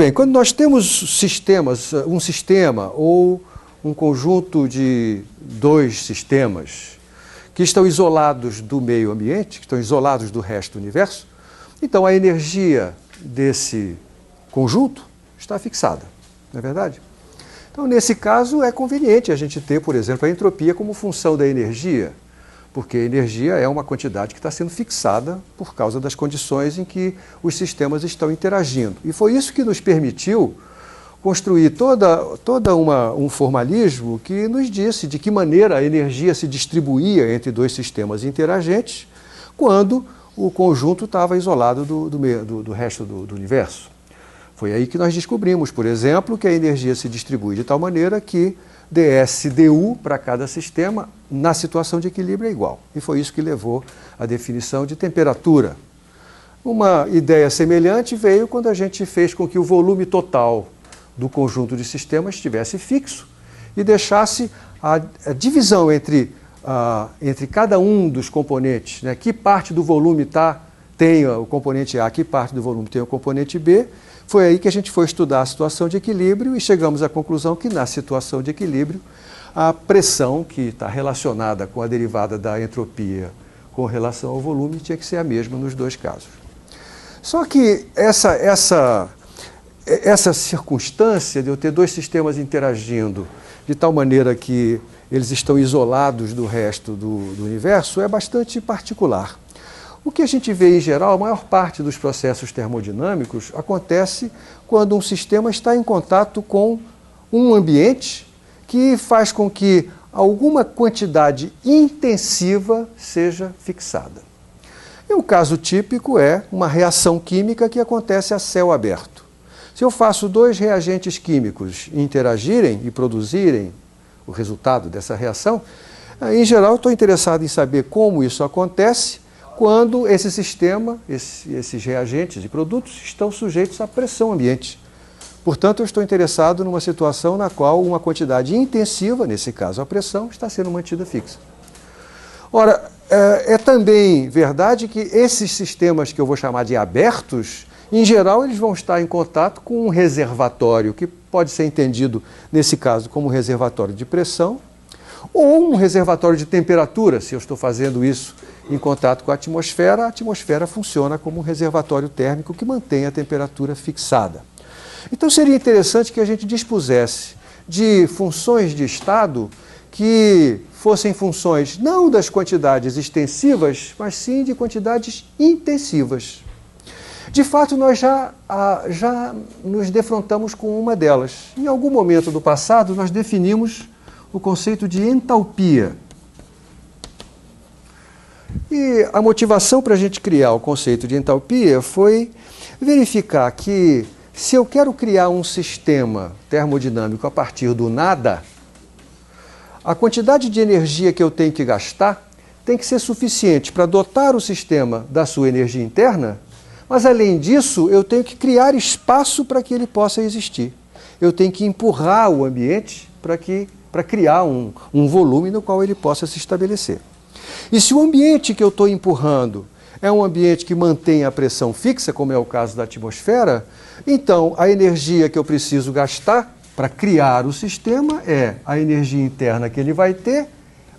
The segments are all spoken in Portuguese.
bem, quando nós temos sistemas, um sistema ou um conjunto de dois sistemas que estão isolados do meio ambiente, que estão isolados do resto do universo, então a energia desse conjunto está fixada, não é verdade? Então, nesse caso, é conveniente a gente ter, por exemplo, a entropia como função da energia, porque a energia é uma quantidade que está sendo fixada por causa das condições em que os sistemas estão interagindo. E foi isso que nos permitiu construir todo um formalismo que nos disse de que maneira a energia se distribuía entre dois sistemas interagentes quando o conjunto estava isolado do resto do universo. Foi aí que nós descobrimos, por exemplo, que a energia se distribui de tal maneira que ds du para cada sistema, na situação de equilíbrio, é igual. E foi isso que levou à definição de temperatura. Uma ideia semelhante veio quando a gente fez com que o volume total do conjunto de sistemas estivesse fixo e deixasse a divisão entre cada um dos componentes, né? Que parte do volume tem o componente A, que parte do volume tem o componente B. Foi aí que a gente foi estudar a situação de equilíbrio e chegamos à conclusão que na situação de equilíbrio a pressão que está relacionada com a derivada da entropia com relação ao volume tinha que ser a mesma nos dois casos. Só que essa circunstância de eu ter dois sistemas interagindo de tal maneira que eles estão isolados do resto do universo é bastante particular. O que a gente vê em geral, a maior parte dos processos termodinâmicos acontece quando um sistema está em contato com um ambiente que faz com que alguma quantidade intensiva seja fixada. E o caso típico é uma reação química que acontece a céu aberto. Se eu faço dois reagentes químicos interagirem e produzirem o resultado dessa reação, em geral eu estou interessado em saber como isso acontece quando esse sistema, esses reagentes e produtos estão sujeitos à pressão ambiente. Portanto, eu estou interessado numa situação na qual uma quantidade intensiva, nesse caso a pressão, está sendo mantida fixa. Ora, é também verdade que esses sistemas que eu vou chamar de abertos, em geral, eles vão estar em contato com um reservatório, que pode ser entendido, nesse caso, como um reservatório de pressão, ou um reservatório de temperatura. Se eu estou fazendo isso em contato com a atmosfera funciona como um reservatório térmico que mantém a temperatura fixada. Então seria interessante que a gente dispusesse de funções de estado que fossem funções não das quantidades extensivas, mas sim de quantidades intensivas. De fato, nós já nos defrontamos com uma delas. Em algum momento do passado, nós definimos o conceito de entalpia. E a motivação para a gente criar o conceito de entalpia foi verificar que se eu quero criar um sistema termodinâmico a partir do nada, a quantidade de energia que eu tenho que gastar tem que ser suficiente para dotar o sistema da sua energia interna, mas além disso eu tenho que criar espaço para que ele possa existir. Eu tenho que empurrar o ambiente para criar um volume no qual ele possa se estabelecer. E se o ambiente que eu estou empurrando é um ambiente que mantém a pressão fixa, como é o caso da atmosfera, então a energia que eu preciso gastar para criar o sistema é a energia interna que ele vai ter,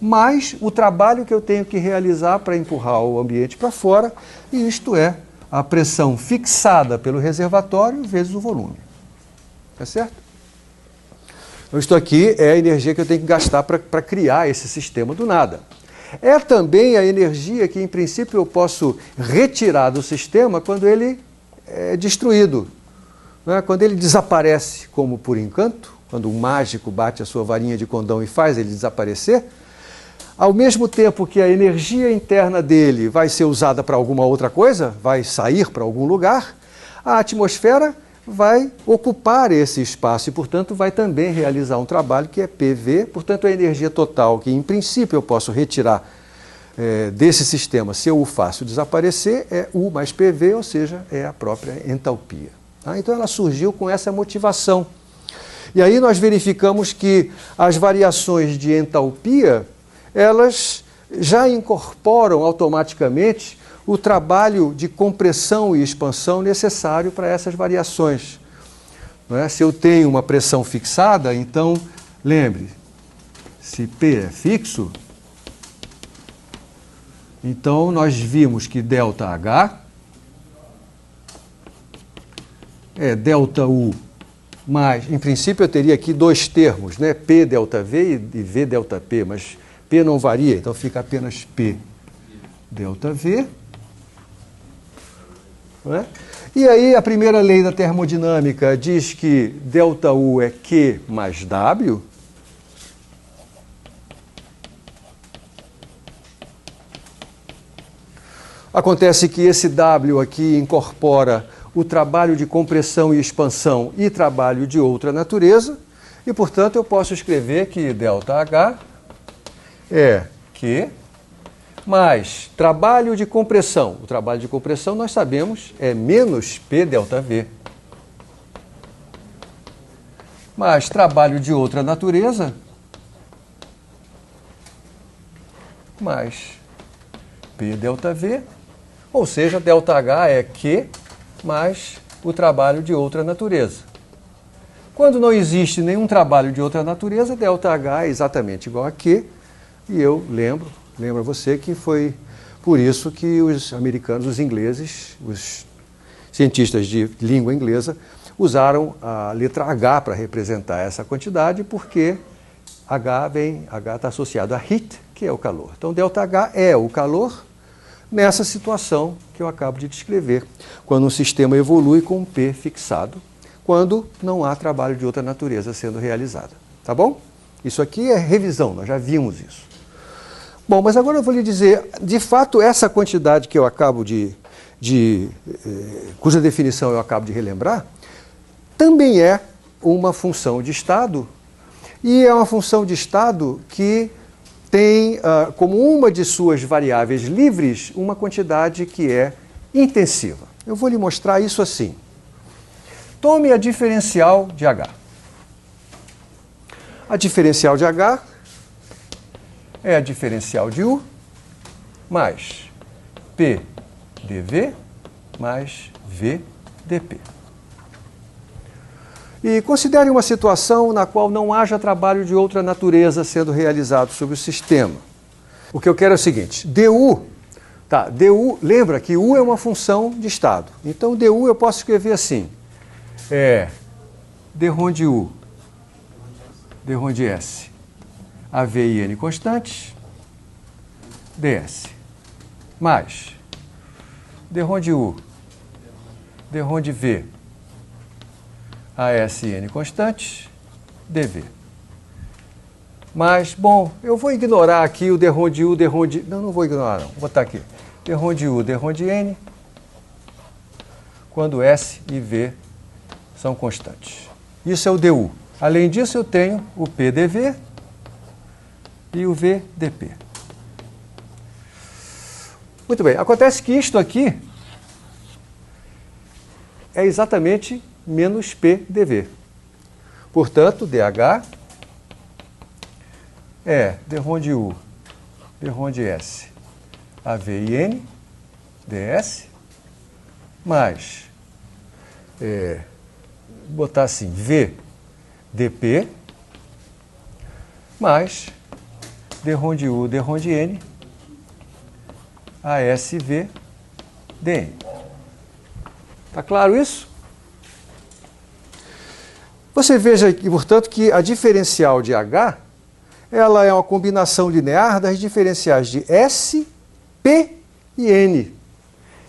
mais o trabalho que eu tenho que realizar para empurrar o ambiente para fora, e isto é a pressão fixada pelo reservatório vezes o volume. Tá certo? Então, isto aqui é a energia que eu tenho que gastar para criar esse sistema do nada. É também a energia que, em princípio, eu posso retirar do sistema quando ele é destruído, né? Quando ele desaparece, como por encanto, quando um mágico bate a sua varinha de condão e faz ele desaparecer, ao mesmo tempo que a energia interna dele vai ser usada para alguma outra coisa, vai sair para algum lugar, a atmosfera vai ocupar esse espaço e, portanto, vai também realizar um trabalho que é PV. Portanto, a energia total que, em princípio, eu posso retirar desse sistema, se eu o faço desaparecer, é U mais PV, ou seja, é a própria entalpia. Tá? Então, ela surgiu com essa motivação. E aí nós verificamos que as variações de entalpia, elas já incorporam automaticamente o trabalho de compressão e expansão necessário para essas variações. não é? Se eu tenho uma pressão fixada, então, lembre, se P é fixo, então nós vimos que ΔH é ΔU mais, em princípio eu teria aqui dois termos, né? P ΔV e V ΔP, mas P não varia, então fica apenas P ΔV. Não é? E aí a primeira lei da termodinâmica diz que ΔU é Q mais W. Acontece que esse W aqui incorpora o trabalho de compressão e expansão e trabalho de outra natureza, e, portanto, eu posso escrever que ΔH é Q mais trabalho de compressão. O trabalho de compressão, nós sabemos, é menos P ΔV. Mais trabalho de outra natureza, mais P ΔV, ou seja, ΔH é Q mais o trabalho de outra natureza. Quando não existe nenhum trabalho de outra natureza, ΔH é exatamente igual a Q, e eu lembro a você que foi por isso que os americanos, os ingleses, os cientistas de língua inglesa, usaram a letra H para representar essa quantidade, porque H está associado a heat, que é o calor. Então, ΔH é o calor nessa situação que eu acabo de descrever, quando um sistema evolui com um P fixado, quando não há trabalho de outra natureza sendo realizado. Tá bom? Isso aqui é revisão, nós já vimos isso. Bom, mas agora eu vou lhe dizer, de fato, essa quantidade que eu acabo cuja definição eu acabo de relembrar, também é uma função de estado, e é uma função de estado que tem como uma de suas variáveis livres uma quantidade que é intensiva. Eu vou lhe mostrar isso assim. Tome a diferencial de H. A diferencial de H é a diferencial de U mais P dV mais V dP. E considere uma situação na qual não haja trabalho de outra natureza sendo realizado sobre o sistema. O que eu quero é o seguinte, du, lembra que U é uma função de estado. Então, du eu posso escrever assim, d rho de U, d rho de S, AV e N constantes, ds, mais d rho de U, d rho de V, AS e N constantes, dV. Mas, bom, eu vou ignorar aqui o d rho de U, d rho de... Não vou ignorar, não. Vou botar aqui. d rho de U, d rho de N, quando S e V são constantes. Isso é o du. Além disso, eu tenho o PdV e o VdP. Muito bem. Acontece que isto aqui é exatamente menos PdV. Portanto, dH é d rho de U, d rho de S, AV e N, ds, mais, botar assim, V dP, mais d rho de U, d rho de N, ASV dN. Está claro isso? Você veja aqui, portanto, que a diferencial de H ela é uma combinação linear das diferenciais de S, P e N.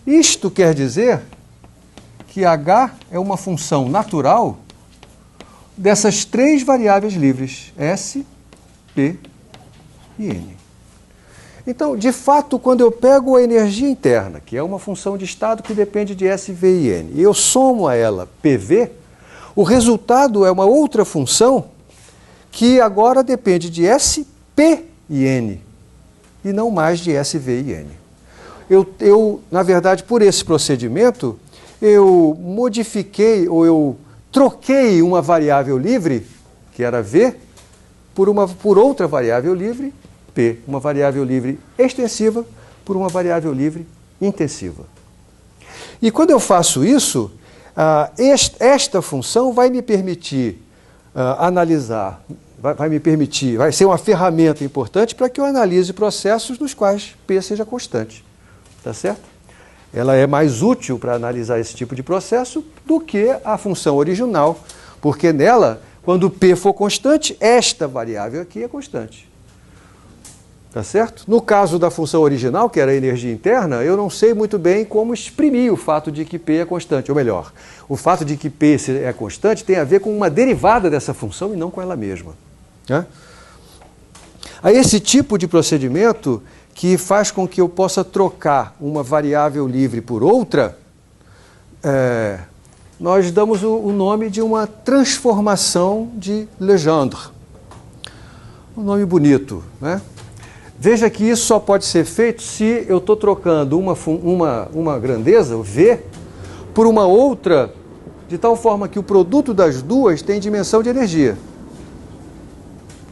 Isto quer dizer que H é uma função natural dessas três variáveis livres, S, P e N. Então, de fato, quando eu pego a energia interna, que é uma função de estado que depende de S, V e N, e eu somo a ela PV, o resultado é uma outra função que agora depende de S, P e N, e não mais de S, V e N. Eu, na verdade, por esse procedimento, eu modifiquei ou eu troquei uma variável livre, que era V, por outra variável livre, P, uma variável livre extensiva por uma variável livre intensiva. E quando eu faço isso, Esta função vai me permitir analisar, vai ser uma ferramenta importante para que eu analise processos nos quais P seja constante. Tá certo? Ela é mais útil para analisar esse tipo de processo do que a função original, porque nela, quando P for constante, esta variável aqui é constante. Tá certo? No caso da função original, que era a energia interna, eu não sei muito bem como exprimir o fato de que P é constante, ou melhor, o fato de que P é constante tem a ver com uma derivada dessa função e não com ela mesma. Né? Aí esse tipo de procedimento que faz com que eu possa trocar uma variável livre por outra, nós damos o nome de uma transformação de Legendre. Um nome bonito, né? Veja que isso só pode ser feito se eu estou trocando uma grandeza, o V, por uma outra, de tal forma que o produto das duas tem dimensão de energia.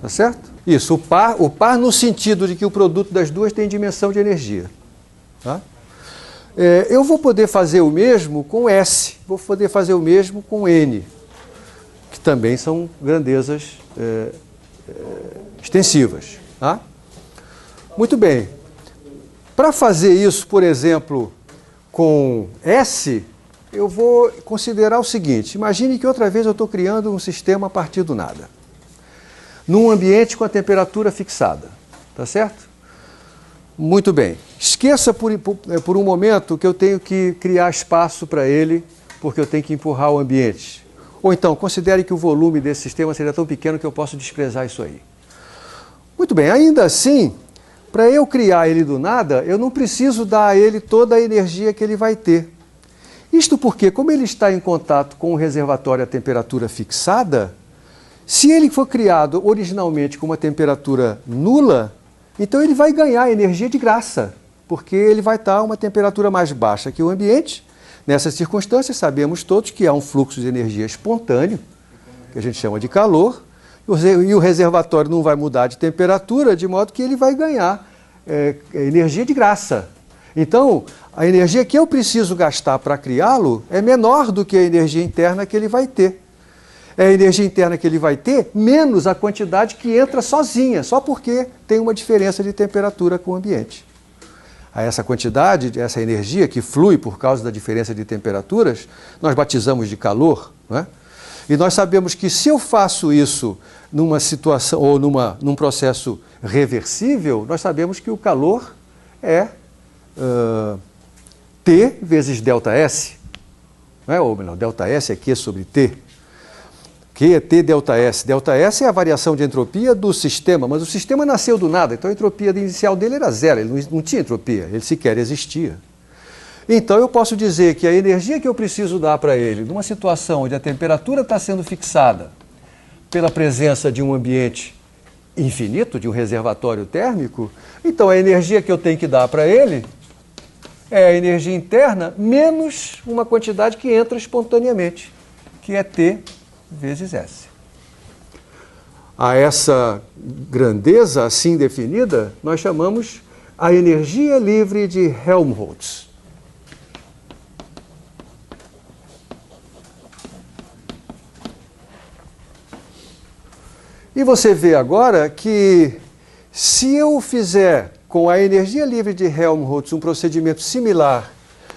Tá certo? Isso, o par no sentido de que o produto das duas tem dimensão de energia. Tá? Eu vou poder fazer o mesmo com S, vou poder fazer o mesmo com N, que também são grandezas extensivas. Tá? Muito bem. Para fazer isso, por exemplo, com S, eu vou considerar o seguinte. Imagine que outra vez eu estou criando um sistema a partir do nada. Num ambiente com a temperatura fixada. Tá certo? Muito bem. Esqueça por um momento que eu tenho que criar espaço para ele, porque eu tenho que empurrar o ambiente. Ou então, considere que o volume desse sistema seria tão pequeno que eu posso desprezar isso aí. Muito bem. Ainda assim, para eu criar ele do nada, eu não preciso dar a ele toda a energia que ele vai ter. Isto porque, como ele está em contato com o reservatório a temperatura fixada, se ele for criado originalmente com uma temperatura nula, então ele vai ganhar energia de graça, porque ele vai estar a uma temperatura mais baixa que o ambiente. Nessas circunstâncias, sabemos todos que há um fluxo de energia espontâneo, que a gente chama de calor, e o reservatório não vai mudar de temperatura, de modo que ele vai ganhar energia de graça. Então, a energia que eu preciso gastar para criá-lo é menor do que a energia interna que ele vai ter. É a energia interna que ele vai ter menos a quantidade que entra sozinha, só porque tem uma diferença de temperatura com o ambiente. Essa quantidade, essa energia que flui por causa da diferença de temperaturas, nós batizamos de calor, não é? E nós sabemos que se eu faço isso numa situação ou num processo reversível, nós sabemos que o calor é T vezes ΔS, não é? Ou melhor, ΔS é Q sobre T. Q é T ΔS. ΔS é a variação de entropia do sistema, mas o sistema nasceu do nada, então a entropia inicial dele era zero, ele não tinha entropia, ele sequer existia. Então eu posso dizer que a energia que eu preciso dar para ele, numa situação onde a temperatura está sendo fixada pela presença de um ambiente infinito, de um reservatório térmico, então a energia que eu tenho que dar para ele é a energia interna menos uma quantidade que entra espontaneamente, que é T vezes S. A essa grandeza assim definida, nós chamamos a energia livre de Helmholtz. E você vê agora que se eu fizer com a energia livre de Helmholtz um procedimento similar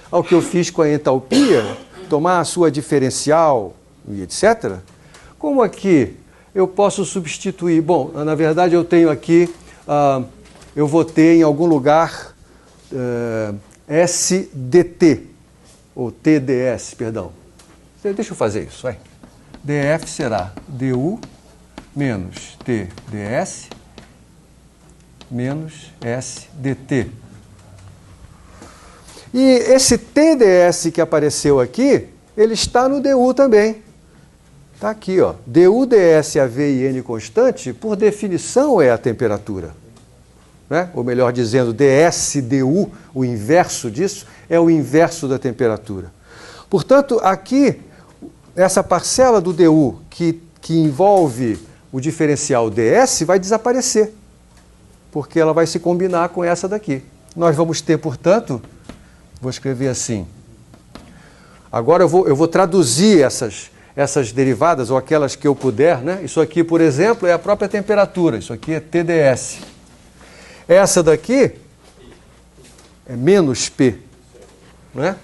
ao que eu fiz com a entalpia, tomar a sua diferencial e etc., como aqui eu posso substituir? Bom, na verdade eu tenho aqui, eu vou ter em algum lugar SDT, ou TDS, perdão. Deixa eu fazer isso, vai. DF será DU menos TDS menos SDT. E esse TDS que apareceu aqui, ele está no DU também. Está aqui, ó. DU, DS, AV e N constante, por definição, é a temperatura. Né? Ou melhor dizendo, DS, DU, o inverso disso, é o inverso da temperatura. Portanto, aqui, essa parcela do DU que envolve o diferencial DS vai desaparecer, porque ela vai se combinar com essa daqui. Nós vamos ter, portanto, vou escrever assim, Agora eu vou traduzir essas derivadas, ou aquelas que eu puder, né? Isso aqui, por exemplo, é a própria temperatura. Isso aqui é TdS. Essa daqui é menos P, né?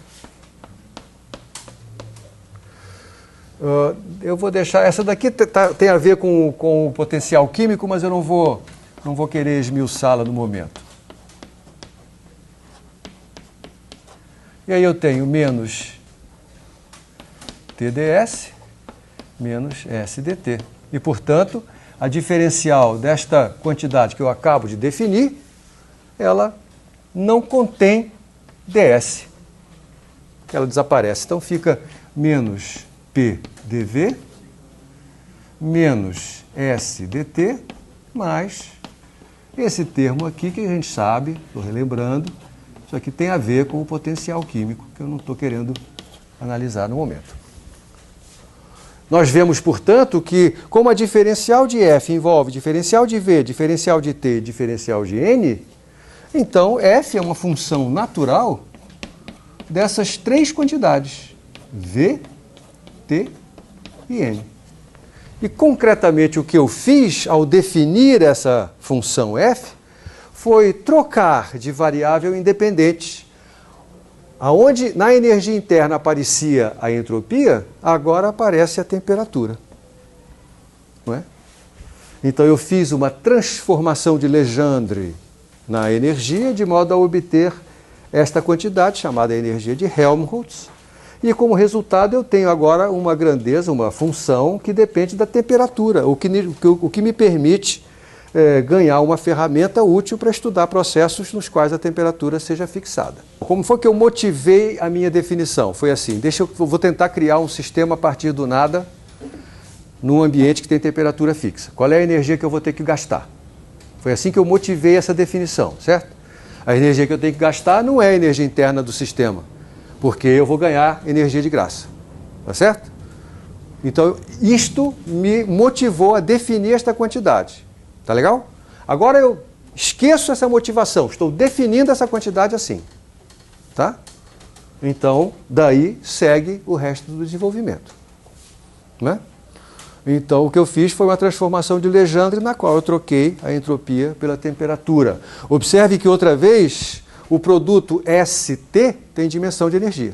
Eu vou deixar... Essa daqui tem a ver com o potencial químico, mas eu não vou querer esmiuçá-la no momento. E aí eu tenho menos TdS menos SdT. E, portanto, a diferencial desta quantidade que eu acabo de definir, ela não contém ds. Ela desaparece. Então fica menos PdV menos SdT mais esse termo aqui que a gente sabe, estou relembrando, isso aqui tem a ver com o potencial químico, que eu não estou querendo analisar no momento. Nós vemos, portanto, que como a diferencial de F envolve diferencial de V, diferencial de T e diferencial de N, então F é uma função natural dessas três quantidades, V, T e N. E concretamente o que eu fiz ao definir essa função F foi trocar de variável independente. Aonde na energia interna aparecia a entropia, agora aparece a temperatura. Não é? Então eu fiz uma transformação de Legendre na energia, de modo a obter esta quantidade, chamada energia de Helmholtz, e como resultado eu tenho agora uma grandeza, uma função que depende da temperatura, o que me permite ganhar uma ferramenta útil para estudar processos nos quais a temperatura seja fixada. Como foi que eu motivei a minha definição? Foi assim, eu vou tentar criar um sistema a partir do nada num ambiente que tem temperatura fixa. Qual é a energia que eu vou ter que gastar? Foi assim que eu motivei essa definição, certo? A energia que eu tenho que gastar não é a energia interna do sistema, porque eu vou ganhar energia de graça, tá certo? Então, isto me motivou a definir esta quantidade. Tá legal? Agora eu esqueço essa motivação, estou definindo essa quantidade assim. Tá? Então, daí segue o resto do desenvolvimento. Né? Então, o que eu fiz foi uma transformação de Legendre, na qual eu troquei a entropia pela temperatura. Observe que outra vez o produto ST tem dimensão de energia.